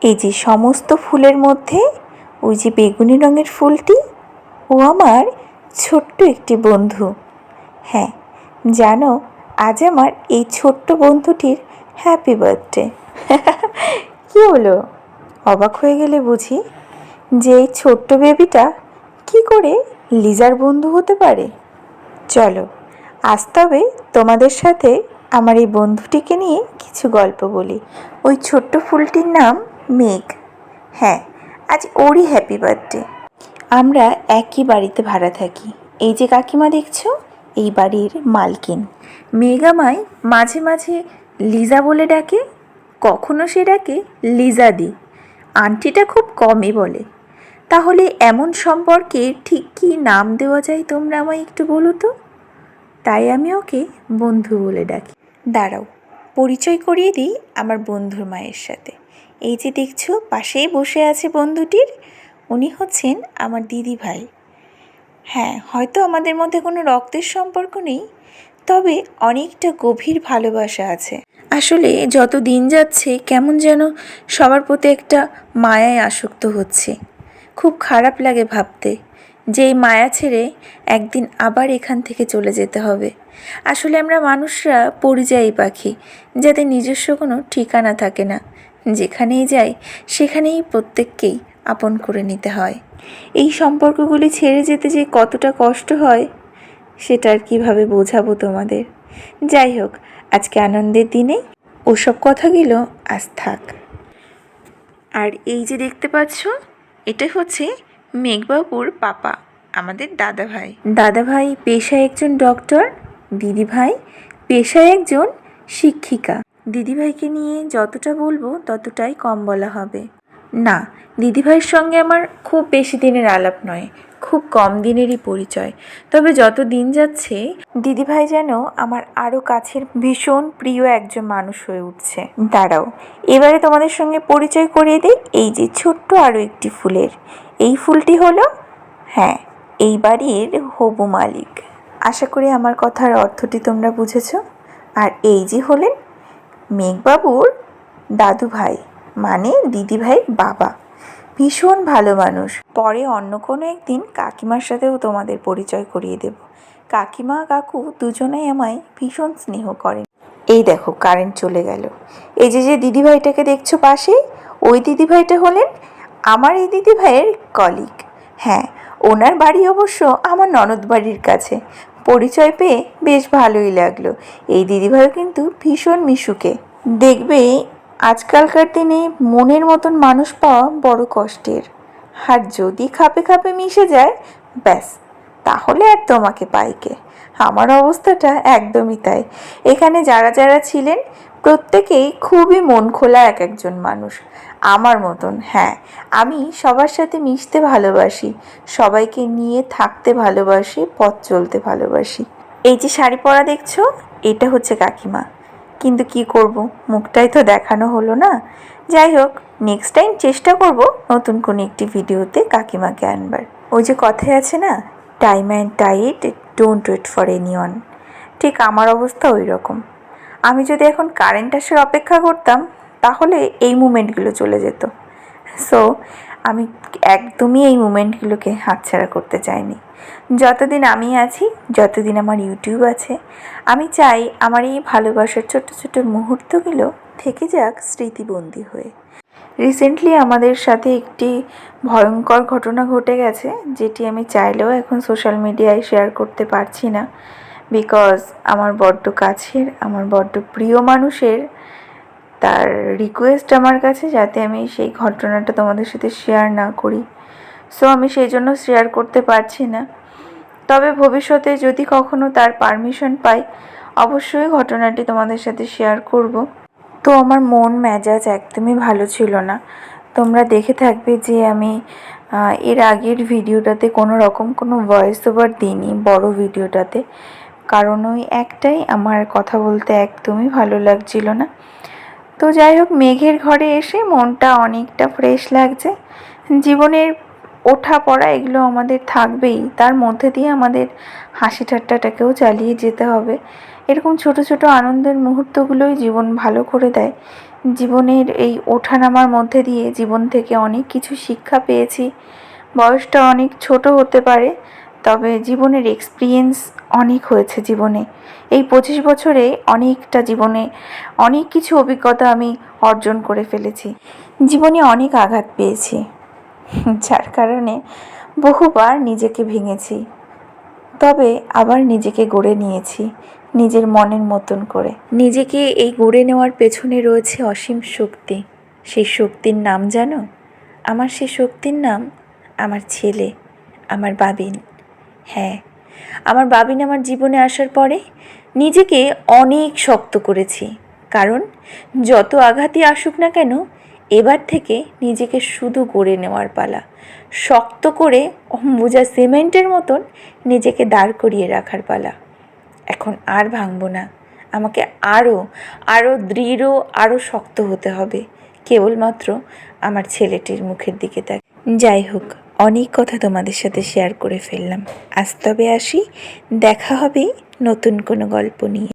এই যে সমস্ত ফুলের মধ্যে ওই যে বেগুনি রঙের ফুলটি, ও আমার ছোট্ট একটি বন্ধু। হ্যাঁ, জানো, আজ আমার এই ছোট্ট বন্ধুটির হ্যাপি বার্থডে। কী হলো, অবাক হয়ে গেলে বুঝি যে এই ছোট্ট বেবিটা কি করে লিজার বন্ধু হতে পারে? চলো আজ তবে তোমাদের সাথে আমার এই বন্ধুটিকে নিয়ে কিছু গল্প বলি। ওই ছোট্ট ফুলটির নাম মেঘ। হ্যাঁ, আজ ওরই হ্যাপি বার্থডে। আমরা একই বাড়িতে ভাড়া থাকি। এই যে কাকিমা দেখছো, এই বাড়ির মালকিন। মেঘ আমায় মাঝে মাঝে লিজা বলে ডাকে, কখনো সে ডাকে লিজা দি। আন্টিটা খুব কমই বলে। তাহলে এমন সম্পর্কে ঠিক কী নাম দেওয়া যায় তোমরা আমায় একটু বলো তো। তাই আমি ওকে বন্ধু বলে ডাকি। দাঁড়াও, পরিচয় করিয়ে দিই আমার বন্ধুর মায়ের সাথে। এই যে দেখছো পাশেই বসে আছে বন্ধুটির, উনি হচ্ছেন আমার দিদি ভাই। হ্যাঁ, হয়তো আমাদের মধ্যে কোনো রক্তের সম্পর্ক নেই, তবে অনেকটা গভীর ভালোবাসা আছে। আসলে যত দিন যাচ্ছে কেমন যেন সবার প্রতি একটা মায়ায় আসক্ত হচ্ছে। খুব খারাপ লাগে ভাবতে যে এই মায়া ছেড়ে একদিন আবার এখান থেকে চলে যেতে হবে। আসলে আমরা মানুষরা পরিযায়ী পাখি, যাদের নিজস্ব কোনো ঠিকানা থাকে না। যেখানেই যাই সেখানেই প্রত্যেককেই আপন করে নিতে হয়। এই সম্পর্কগুলি ছেড়ে যেতে যে কতটা কষ্ট হয় সেটা আর কীভাবে বোঝাবো তোমাদের। যাই হোক, আজকে আনন্দের দিনে ওসব কথাগুলো আজ থাক। আর এই যে দেখতে পাচ্ছ, এটা হচ্ছে মেঘবাবুর পাপা, আমাদের দাদাভাই। দাদাভাই পেশায় একজন ডক্টর, দিদিভাই পেশায় একজন শিক্ষিকা। দিদিভাইকে নিয়ে যতটা বলবো ততটাই কম বলা হবে। না, দিদিভাইয়ের সঙ্গে আমার খুব বেশি দিনের আলাপ নয়, খুব কম দিনেরই পরিচয়। তবে যত দিন যাচ্ছে দিদিভাই যেন আমার আরও কাছের ভীষণ প্রিয় একজন মানুষ হয়ে উঠছে। দাঁড়াও, এবারে তোমাদের সঙ্গে পরিচয় করিয়ে দিই এই যে ছোট্ট আরও একটি ফুলের। এই ফুলটি হলো, হ্যাঁ, এই বাড়ির হবু মালিক। আশা করি আমার কথার অর্থটি তোমরা বুঝেছো। আর এই যে হলেন মেঘবাবুর দাদু ভাই, মানে দিদিভাইয়ের বাবা। ভীষণ ভালো মানুষ। পরে অন্য কোনো একদিন কাকিমার সাথেও তোমাদের পরিচয় করিয়ে দেব। কাকিমা কাকু দুজনেই আমায় ভীষণ স্নেহ করেন। এই দেখো কারেন্ট চলে গেল। এই যে যে দিদিভাইটাকে দেখছো পাশে, ওই দিদিভাইটা হলেন আমার এই দিদিভাইয়ের কলিগ। হ্যাঁ, ওনার বাড়ি অবশ্য আমার ননদ বাড়ির কাছে। পরিচয় পেয়ে বেশ ভালোই লাগলো। এই দিদিভাইও কিন্তু ভীষণ মিশুকে। দেখবে আজকালকার দিনে মনের মতন মানুষ পাওয়া বড় কষ্টের। আর যদি খাপে খাপে মিশে যায়, ব্যাস, তাহলে আর তোমাকে পাইকে। আমার অবস্থাটা একদমই তাই। এখানে যারা যারা ছিলেন প্রত্যেকেই খুবই মন খোলা এক একজন মানুষ, আমার মতন। হ্যাঁ, আমি সবার সাথে মিশতে ভালোবাসি, সবাইকে নিয়ে থাকতে ভালোবাসি, পথ চলতে ভালোবাসি। এই যে শাড়ি পরা দেখছো, এটা হচ্ছে কাকিমা। কিন্তু কি করব, মুখটাই তো দেখানো হলো না। যাই হোক, নেক্সট টাইম চেষ্টা করব নতুন কোনো একটি ভিডিওতে কাকিমাকে আনবার। ওই যে কথায় আছে না, time and tide don't wait for anyone. ঠিক আমার অবস্থা ওই রকম। আমি যদি এখন কারেন্ট আসার অপেক্ষা করতাম তাহলে এই মুমেন্টগুলো চলে যেত। সো আমি একদমই এই মুমেন্টগুলোকে হাতছাড়া করতে চাইনি। যতদিন আমি আছি, যতদিন আমার ইউটিউব আছে, আমি চাই আমার এই ভালোবাসার ছোট্ট ছোট্ট মুহূর্তগুলো থেকে যাক স্মৃতিবন্দী হয়ে। রিসেন্টলি আমাদের সাথে একটি ভয়ঙ্কর ঘটনা ঘটে গেছে, যেটি আমি চাইলেও এখন সোশ্যাল মিডিয়ায় শেয়ার করতে পারছি না। বিকজ আমার বড্ড কাছের, আমার বড্ড প্রিয় মানুষের তার রিকোয়েস্ট আমার কাছে যাতে আমি সেই ঘটনাটা তোমাদের সাথে শেয়ার না করি। সো আমি সেই জন্য শেয়ার করতে পারছি না। তবে ভবিষ্যতে যদি কখনো তার পারমিশন পাই, অবশ্যই ঘটনাটি তোমাদের সাথে শেয়ার করব। তো আমার মন মেজাজ একদমই ভালো ছিল না। তোমরা দেখে থাকবে যে আমি এর আগের ভিডিওটাতে কোনো রকম কোনো ভয়েস ওভার দিইনি, বড় ভিডিওটাতে। কারণ ওই একটাই, আমার কথা বলতে একদমই ভালো লাগছিল না। তো যাই হোক, মেঘের ঘরে এসে মনটা অনেকটা ফ্রেশ লাগছে। জীবনের ওঠা পড়া এগুলো আমাদের থাকবেই, তার মধ্যে দিয়ে আমাদের হাসি ঠাট্টাটাকেও চালিয়ে যেতে হবে। এরকম ছোট ছোট আনন্দের মুহূর্তগুলোই জীবন ভালো করে দেয়। জীবনের এই ওঠানামার মধ্যে দিয়ে জীবন থেকে অনেক কিছু শিক্ষা পেয়েছি। বয়সটা অনেক ছোট হতে পারে, তবে জীবনের এক্সপিরিয়েন্স অনেক হয়েছে জীবনে। এই 25 বছরে অনেকটা জীবনে অনেক কিছু অভিজ্ঞতা আমি অর্জন করে ফেলেছি। জীবনে অনেক আঘাত পেয়েছি, যার কারণে বহুবার নিজেকে ভেঙেছি, তবে আবার নিজেকে গড়ে নিয়েছি নিজের মনের মতন করে। নিজেকে এই গড়ে নেওয়ার পেছনে রয়েছে অসীম শক্তি। সেই শক্তির নাম জানো? আমার সেই শক্তির নাম আমার ছেলে, আমার বাবিন। হ্যাঁ, আমার বাবিন আমার জীবনে আসার পরে নিজেকে অনেক শক্ত করেছি, কারণ যত আঘাতই আসুক না কেন, এবার থেকে নিজেকে শুধু গড়ে নেওয়ার পালা। শক্ত করে অম্বুজা সিমেন্টের মতন নিজেকে দাঁড় করিয়ে রাখার পালা। এখন আর ভাঙবো না, আমাকে আরও দৃঢ়, আরও শক্ত হতে হবে, কেবলমাত্র আমার ছেলেটির মুখের দিকে তাক। যাই হোক, অনেক কথা তোমাদের সাথে শেয়ার করে ফেললাম। আজ তবে আসি, দেখা হবে নতুন কোনো গল্প নিয়ে।